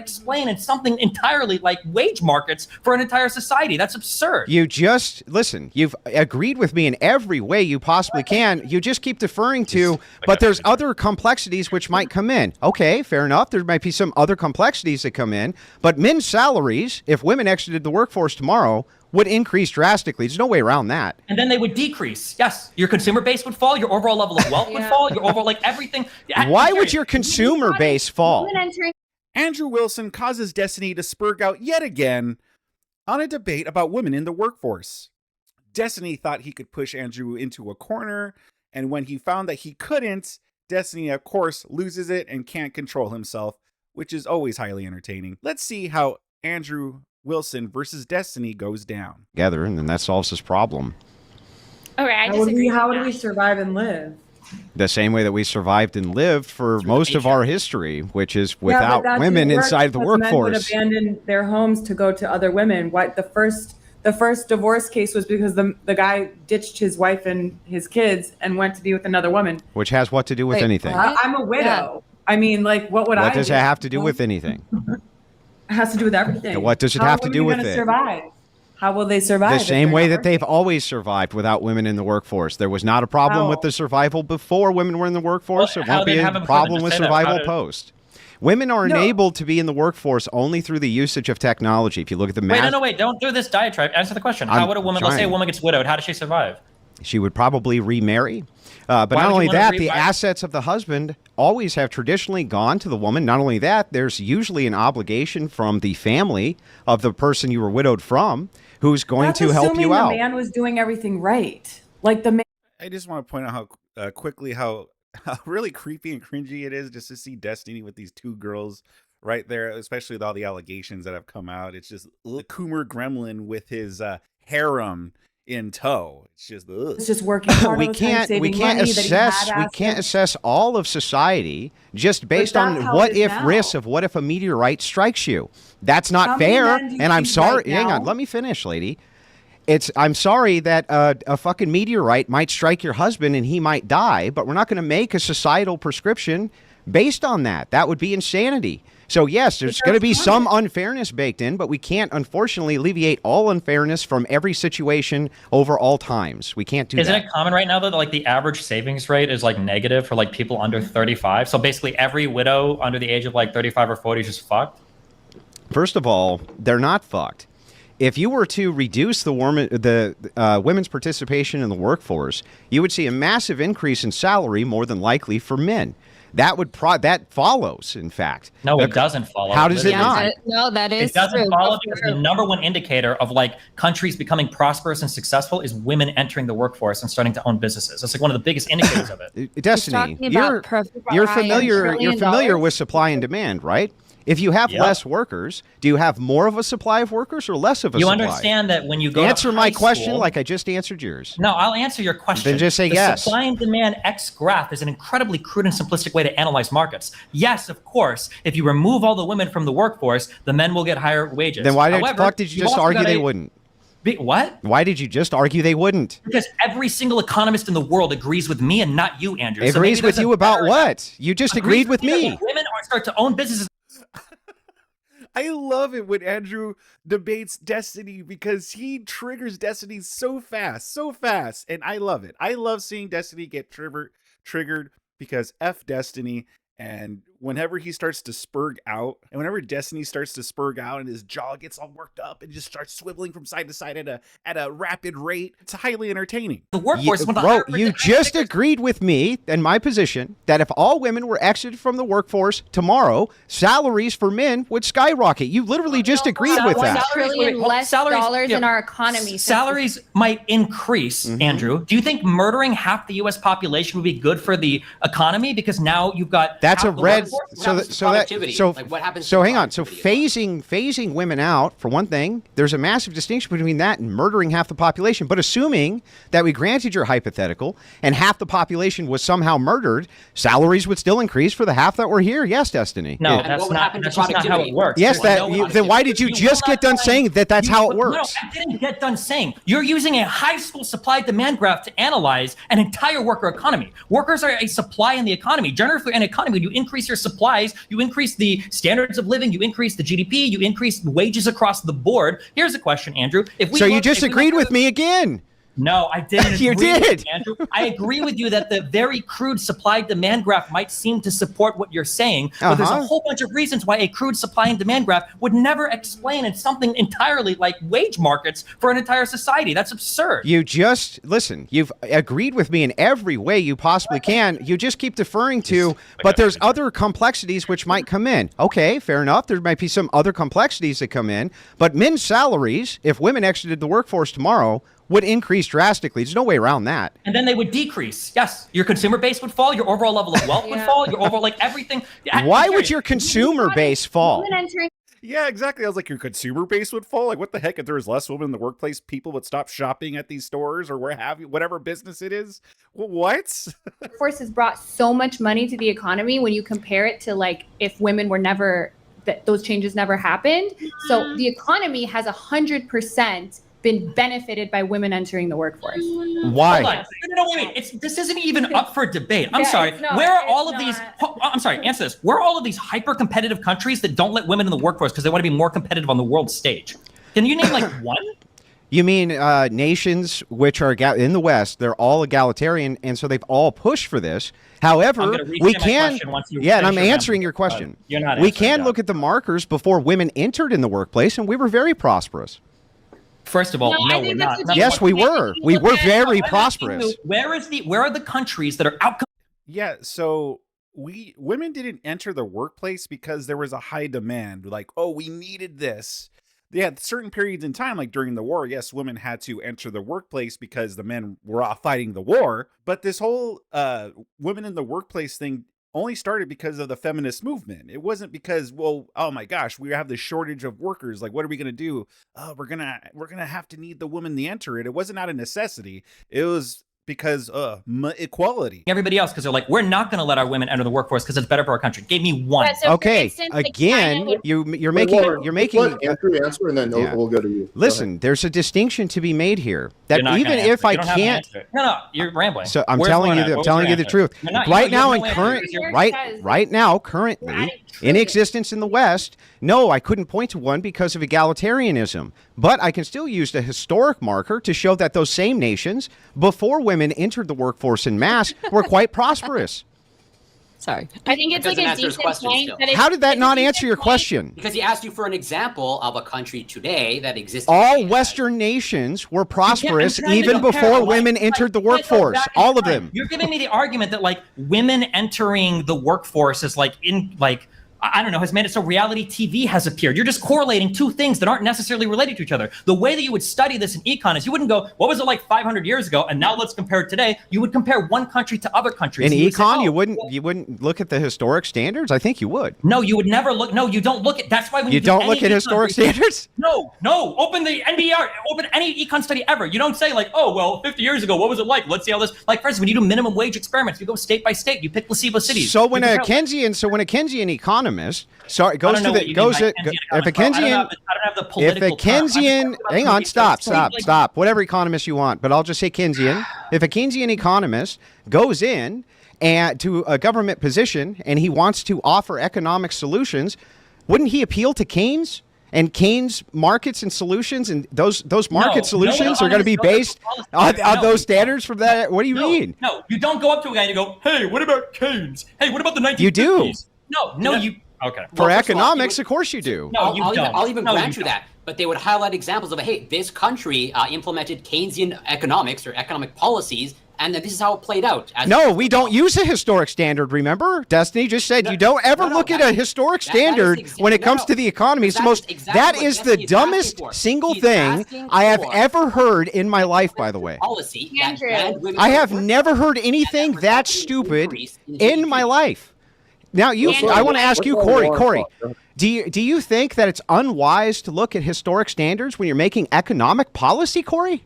explain in something entirely like wage markets for an entire society. That's absurd. You just, listen, you've agreed with me in every way you possibly can. You just keep deferring to, but there's other complexities which might come in. Okay, fair enough. There might be some other complexities that come in, but men's salaries, if women exited the workforce tomorrow, would increase drastically. There's no way around that. And then they would decrease. Yes, your consumer base would fall. Your overall level of wealth would fall. Your overall, like everything. Why would your consumer base fall? Andrew Wilson causes Destiny to spurg out yet again on a debate about women in the workforce. Destiny thought he could push Andrew into a corner, and when he found that he couldn't, Destiny, of course, loses it and can't control himself, which is always highly entertaining. Let's see how Andrew Wilson versus Destiny goes down. Together, and then that solves this problem. Okay, I disagree. How would we survive and live? The same way that we survived and lived for most of our history, which is without women inside the workforce. Men would abandon their homes to go to other women. What the first divorce case was because the guy ditched his wife and his kids and went to be with another woman. Which has what to do with anything? I'm a widow. Yeah. I mean, like, what would I do? What does it have to do with anything? It has to do with everything. What does it have to do with it? Survive? How will they survive? The same way that they've always survived without women in the workforce. There was not a problem with the survival before women were in the workforce. There won't be a problem with survival post. Women are enabled to be in the workforce only through the usage of technology. If you look at the Wait, don't do this diatribe. Answer the question. How would a woman, let's say a woman gets widowed, how does she survive? She would probably remarry. But not only that, the assets of the husband always have traditionally gone to the woman. Not only that, there's usually an obligation from the family of the person you were widowed from who's going to help you out. The man was doing everything right. Like the man. I just want to point out how quickly how really creepy and cringy it is just to see Destiny with these two girls right there, especially with all the allegations that have come out. It's just the Coomer Gremlin with his harem in tow. It's just it's just working hard. we can't assess all of society just based on what if a meteorite strikes you. That's not fair. And I'm sorry. Hang on, let me finish, lady. I'm sorry that a fucking meteorite might strike your husband and he might die, but we're not going to make a societal prescription based on that. That would be insanity. So yes, there's going to be some unfairness baked in, but we can't, unfortunately, alleviate all unfairness from every situation over all times. We can't do that. Isn't it common right now that like the average savings rate is like negative for like people under 35? So basically every widow under the age of like 35 or 40 is just fucked? First of all, they're not fucked. If you were to reduce the women's participation in the workforce, you would see a massive increase in salary, more than likely, for men. That follows, in fact. No, it doesn't follow. How does it not? No, that is true. It doesn't follow because the number one indicator of like countries becoming prosperous and successful is women entering the workforce and starting to own businesses. That's like one of the biggest indicators of it. Destiny, you're familiar with supply and demand, right? If you have less workers, do you have more of a supply of workers or less of a supply? You understand that when you go answer to my high question school, like I just answered yours. No, I'll answer your question. Then just say yes. The supply and demand X graph is an incredibly crude and simplistic way to analyze markets. Yes, of course, if you remove all the women from the workforce, the men will get higher wages. Then why the fuck did you just argue they wouldn't? What? Why did you just argue they wouldn't? Because every single economist in the world agrees with me and not you, Andrew. Agrees with you about what? You just agreed with me. Women start to own businesses. I love it when Andrew debates Destiny because he triggers Destiny so fast. And I love it. I love seeing Destiny get triggered because F Destiny. And whenever he starts to spurg out, and whenever Destiny starts to spurg out and his jaw gets all worked up and just starts swiveling from side to side at a rapid rate, it's highly entertaining. The workforce, you just agreed with me and my position that if all women were exited from the workforce tomorrow, salaries for men would skyrocket. You literally just agreed with that. $1 trillion less dollars in our economy. Salaries might increase, Andrew. Do you think murdering half the U.S. population would be good for the economy? Because now you've got that's a red. So what happens? So hang on. So phasing women out for one thing. There's a massive distinction between that and murdering half the population. But assuming that we granted your hypothetical and half the population was somehow murdered, salaries would still increase for the half that were here. Yes, Destiny. No, that's not how it works. Yes, then why did you just get done saying that that's how it works? No, I didn't get done saying. You're using a high school supply-demand graph to analyze an entire worker economy. Workers are a supply in the economy. Generally, for an economy, when you increase your supplies, you increase the standards of living, you increase the GDP, you increase wages across the board. Here's a question, Andrew. So you disagreed with me again. No, I didn't. You did. Andrew. I agree with you that the very crude supply-demand graph might seem to support what you're saying, but there's a whole bunch of reasons why a crude supply and demand graph would never explain in something entirely like wage markets for an entire society. That's absurd. You just, listen, you've agreed with me in every way you possibly can. You just keep deferring to, but there's other complexities which might come in. Okay, fair enough. There might be some other complexities that come in, but men's salaries, if women exited the workforce tomorrow, would increase drastically. There's no way around that. And then they would decrease. Yes, your consumer base would fall, your overall level of wealth would fall, your overall, like everything. Why would your consumer base fall? Yeah, exactly. I was like, your consumer base would fall. Like, what the heck? If there was less women in the workplace, people would stop shopping at these stores or where have you, whatever business it is. What? Workforce has brought so much money to the economy when you compare it to like if women were never, that those changes never happened. So the economy has 100% been benefited by women entering the workforce. Why? Hold on. No, wait. This isn't even up for debate. I'm sorry. Where are all of these? I'm sorry. Answer this. Where are all of these hyper-competitive countries that don't let women in the workforce because they want to be more competitive on the world stage? Can you name like one? You mean nations which are in the West? They're all egalitarian, and so they've all pushed for this. However, we can. Yeah, and I'm answering your question. You're not. We can look at the markers before women entered in the workplace, and we were very prosperous. First of all, no, we're not. Yes, we were. We were very prosperous. Where are the countries that are out? Yeah, so women didn't enter the workplace because there was a high demand. Like, oh, we needed this. They had certain periods in time, like during the war. Yes, women had to enter the workplace because the men were off fighting the war. But this whole women in the workplace thing only started because of the feminist movement. It wasn't because, well, oh my gosh, we have this shortage of workers. Like, what are we going to do? We're going to have to need the woman to enter it. It wasn't out of necessity. It was because equality. Everybody else, because they're like, we're not going to let our women enter the workforce because it's better for our country. Give me one. So okay, instance, again, like you're making. Let Andrew answer, and then we'll go to you. Listen, there's a distinction to be made here. That even if I can't, no, you're rambling. So I'm telling you the truth. Right now, currently in existence in the West, no, I couldn't point to one because of egalitarianism. But I can still use the historic marker to show that those same nations, before women entered the workforce en masse, were quite prosperous. Sorry. I think it's like a decent point. How did that not answer your question? Because he asked you for an example of a country today that exists. All Western nations were prosperous even before women entered the workforce. All of them. You're giving me the argument that like women entering the workforce is like I don't know, has made it so reality TV has appeared. You're just correlating two things that aren't necessarily related to each other. The way that you would study this in econ is you wouldn't go, what was it like 500 years ago? And now let's compare it today. You would compare one country to other countries. In econ, you wouldn't look at the historic standards? I think you would. No, you would never look. No, you don't look at. That's why when you don't look at historic standards? No. Open the NBR. Open any econ study ever. You don't say like, oh, well, 50 years ago, what was it like? Let's see how this. Like, for instance, when you do minimum wage experiments, you go state by state. You pick placebo cities. So when a Keynesian economist. Sorry, goes to the goes it. If a Keynesian, hang on, stop. Whatever economist you want, but I'll just say Keynesian. If a Keynesian economist goes in and to a government position and he wants to offer economic solutions, wouldn't he appeal to Keynes and Keynes markets and solutions? And those market solutions are going to be based on those standards from that. What do you mean? No, you don't go up to a guy and you go, hey, what about Keynes? Hey, what about the 1950s? You do. No, you. Okay. For economics, of course you do. No, I'll even grant you that. But they would highlight examples of, hey, this country implemented Keynesian economics or economic policies, and then this is how it played out. No, we don't use a historic standard, remember? Destiny just said you don't ever look at a historic standard when it comes to the economy. It's that is the dumbest single thing I have ever heard in my life, by the way. I have never heard anything that stupid in my life. Now, I want to ask you, Corey, do you think that it's unwise to look at historic standards when you're making economic policy, Corey?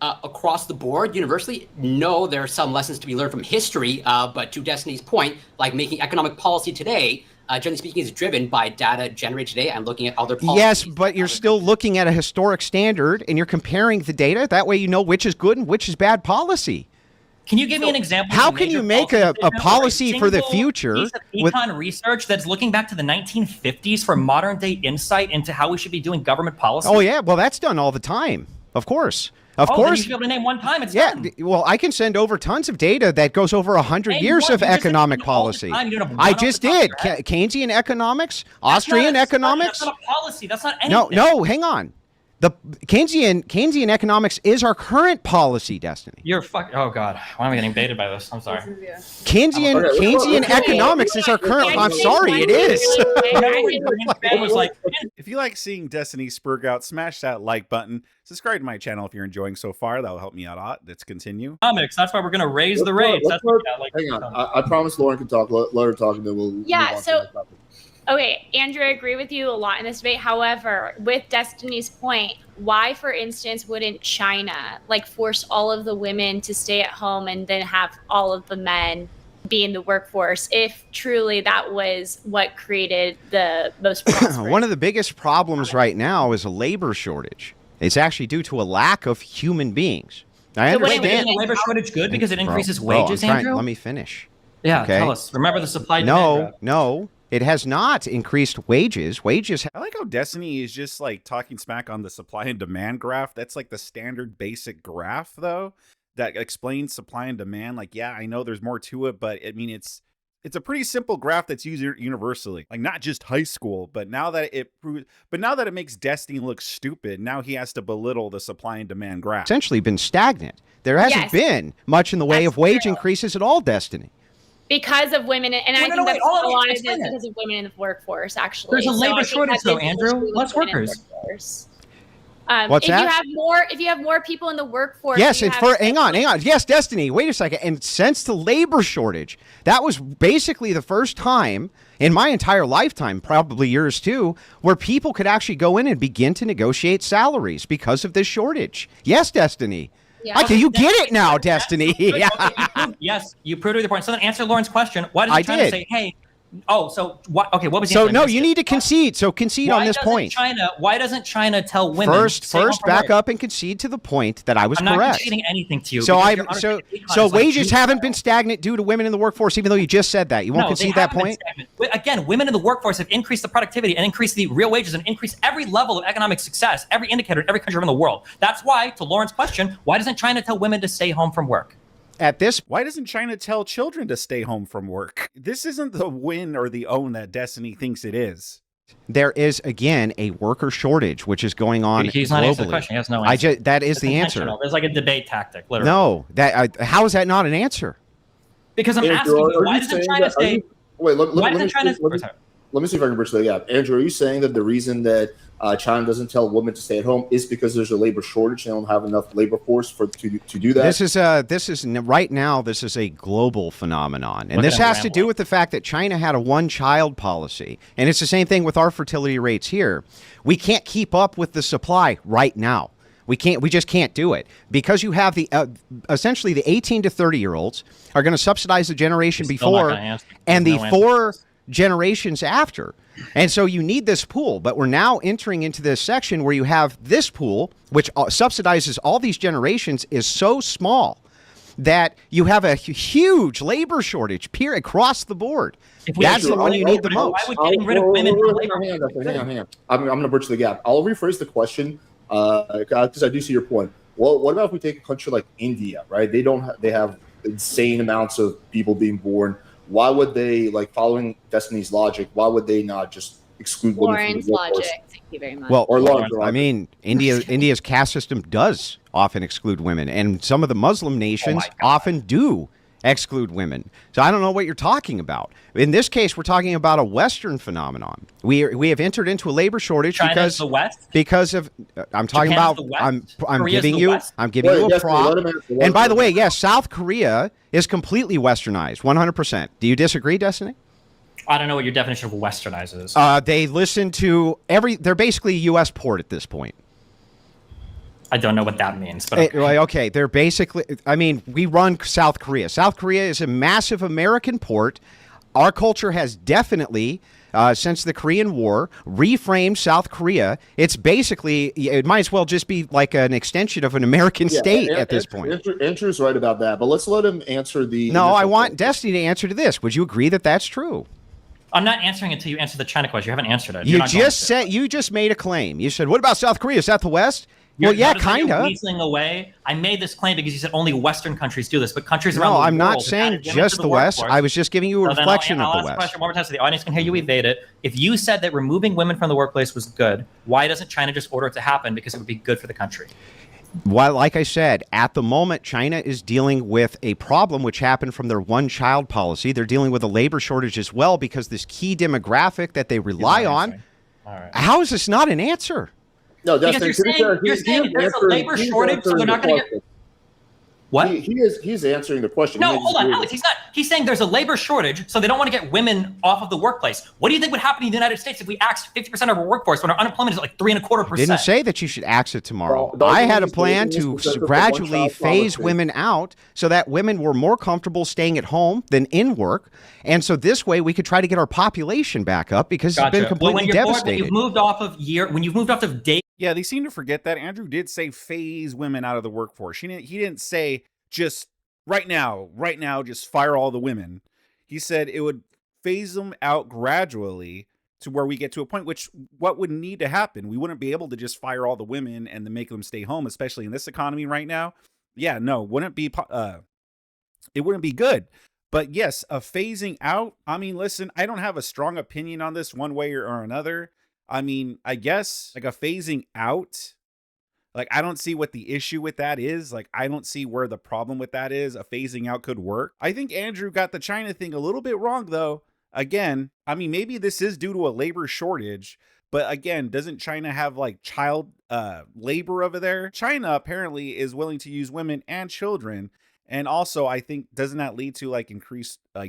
Across the board, universally, no, there are some lessons to be learned from history, but to Destiny's point, like making economic policy today, generally speaking, is driven by data generated today and looking at other policies. Yes, but you're still looking at a historic standard and you're comparing the data. That way you know which is good and which is bad policy. Can you give me an example? How can you make a policy for the future piece of econ research that's looking back to the 1950s for modern day insight into how we should be doing government policy? Oh yeah, well that's done all the time. Of course. Of course. Then you should be able to name one time it's done. Well, I can send over tons of data that goes over 100 years of economic policy. I just did. Keynesian economics, Austrian economics. That's not a policy. That's not anything. No, hang on. The Keynesian economics is our current policy, Destiny. You're oh God, why am I getting baited by this? I'm sorry. Keynesian economics is our current. I'm sorry, it is. If you like seeing Destiny spurg out, smash that like button. Subscribe to my channel if you're enjoying so far. That'll help me out a lot. Let's continue. Comics. That's why we're gonna raise the rates. Hang on. I promise Lauren can talk. Let her talk, and then we'll. Yeah. Okay, Andrew, I agree with you a lot in this debate. However, with Destiny's point, why, for instance, wouldn't China force all of the women to stay at home and then have all of the men be in the workforce if truly that was what created the most prosperous? One of the biggest problems right now is a labor shortage. It's actually due to a lack of human beings. I understand. Is the labor shortage good because it increases wages, Andrew? Let me finish. Yeah, tell us. Remember the supply demand. No. It has not increased wages. I like how Destiny is just talking smack on the supply and demand graph. That's the standard basic graph, though, that explains supply and demand. Yeah, I know there's more to it, but I mean, it's a pretty simple graph that's used universally. Not just high school, but now that it makes Destiny look stupid, now he has to belittle the supply and demand graph. Essentially been stagnant. There hasn't been much in the way of wage increases at all, Destiny. Because of women, and I think that's a lot of it because of women in the workforce, actually. There's a labor shortage, though, Andrew. Less workers. What's that? If you have more people in the workforce. Yes, hang on. Yes, Destiny, wait a second. And since the labor shortage, that was basically the first time in my entire lifetime, probably yours too, where people could actually go in and begin to negotiate salaries because of this shortage. Yes, Destiny. Yeah. Okay, you get it now, Destiny. Yes, you proved your point. So then answer Lauren's question. Why does he try to say, hey, what? Okay, what was the answer? So no, you need to concede. So concede on this point. Why doesn't China tell women? First, back up and concede to the point that I was correct. I'm not conceding anything to you. So wages haven't been stagnant due to women in the workforce, even though you just said that. You won't concede that point. Again, women in the workforce have increased the productivity and increased the real wages and increased every level of economic success, every indicator in every country around the world. That's why, to Lauren's question, why doesn't China tell women to stay home from work? Why doesn't China tell children to stay home from work? This isn't the win or the own that Destiny thinks it is. There is, again, a worker shortage, which is going on globally. He's not answering the question. He has no answer. That is the answer. There's a debate tactic, literally. No, how is that not an answer? Because I'm asking you, why doesn't China stay... Wait, let me see if I can bridge the gap. Andrew, are you saying that the reason that China doesn't tell women to stay at home is because there's a labor shortage? They don't have enough labor force to do that. This is right now. This is a global phenomenon, and this has to do with the fact that China had a one-child policy, and it's the same thing with our fertility rates here. We can't keep up with the supply right now. We just can't do it because you have the essentially the 18 to 30-year-olds are going to subsidize the generation before and the 4 generations after. And so you need this pool, but we're now entering into this section where you have this pool, which subsidizes all these generations, is so small that you have a huge labor shortage across the board. That's the one you need the most. Why would getting rid of women from labor? Hang on. I'm going to bridge the gap. I'll rephrase the question because I do see your point. Well, what about if we take a country like India, right? They have insane amounts of people being born. Why would they, following Destiny's logic, why would they not just exclude women from the workforce? Logic. Thank you very much. Well, I mean, India's caste system does often exclude women, and some of the Muslim nations often do exclude women. So I don't know what you're talking about. In this case, we're talking about a Western phenomenon. We have entered into a labor shortage China's the West? Because of I'm talking Japan's about I'm Korea's giving you a prop. And by the way, yes, South Korea is completely westernized, 100%. Do you disagree, Destiny? I don't know what your definition of westernized is. They listen to they're basically a U.S. port at this point. I don't know what that means. But okay, they're basically, we run South Korea. South Korea is a massive American port. Our culture has definitely since the Korean War, reframed South Korea. It's basically, it might as well just be like an extension of an American state at this point. Andrew's right about that, but let's let him answer the. No, I want Destiny to answer to this. Would you agree that that's true? I'm not answering until you answer the China question. You haven't answered it. You just made a claim. You said, what about South Korea? Is that the West? Well, yeah, kind of. Away. I made this claim because you said only Western countries do this, but countries around the world. No, I'm not saying just the West. I was just giving you a reflection of the West. I'll ask the question one more time so the audience can hear you evade it. If you said that removing women from the workplace was good, why doesn't China just order it to happen? Because it would be good for the country. Well, like I said, at the moment, China is dealing with a problem which happened from their one-child policy. They're dealing with a labor shortage as well because this key demographic that they rely on. All right. How is this not an answer? No, that's because you're saying there's a labor shortage, so they're not going to get. What? He's answering the question. No, hold on, Alex. He's not. He's saying there's a labor shortage, so they don't want to get women off of the workplace. What do you think would happen in the United States if we axed 50% of our workforce when our unemployment is at like 3.25%? Didn't say that you should axe it tomorrow. I had a plan to gradually phase women out so that women were more comfortable staying at home than in work. And so this way we could try to get our population back up because it's been completely devastated. When you've moved off of day. Yeah, they seem to forget that Andrew did say phase women out of the workforce. He didn't say just right now, just fire all the women. He said it would phase them out gradually to where we get to a point what would need to happen. We wouldn't be able to just fire all the women and then make them stay home, especially in this economy right now. Yeah, no, it wouldn't be good. But yes, a phasing out. I mean, listen, I don't have a strong opinion on this one way or another. I mean, I guess like a phasing out, like I don't see what the issue with that is. Like I don't see where the problem with that is. A phasing out could work. I think Andrew got the China thing a little bit wrong though. Again, I mean, maybe this is due to a labor shortage, but again, doesn't China have like child labor over there? China apparently is willing to use women and children. And also, I think, doesn't that lead to like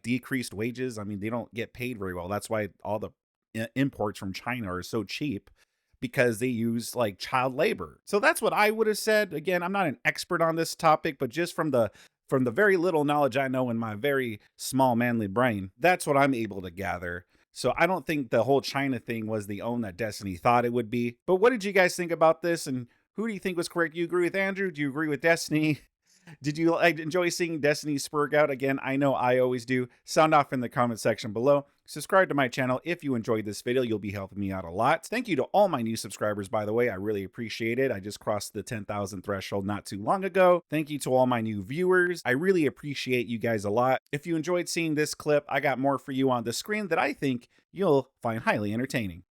decreased wages? I mean, they don't get paid very well. That's why all the imports from China are so cheap, because they use like child labor. So that's what I would have said. Again, I'm not an expert on this topic, but just from the very little knowledge I know in my very small manly brain, that's what I'm able to gather. So I don't think the whole China thing was the own that Destiny thought it would be. But what did you guys think about this? And who do you think was correct? Do you agree with Andrew? Do you agree with Destiny? Did you enjoy seeing Destiny spurg out? Again, I know I always do. Sound off in the comment section below. Subscribe to my channel if you enjoyed this video. You'll be helping me out a lot. Thank you to all my new subscribers, by the way. I really appreciate it. I just crossed the 10,000 threshold not too long ago. Thank you to all my new viewers. I really appreciate you guys a lot. If you enjoyed seeing this clip, I got more for you on the screen that I think you'll find highly entertaining.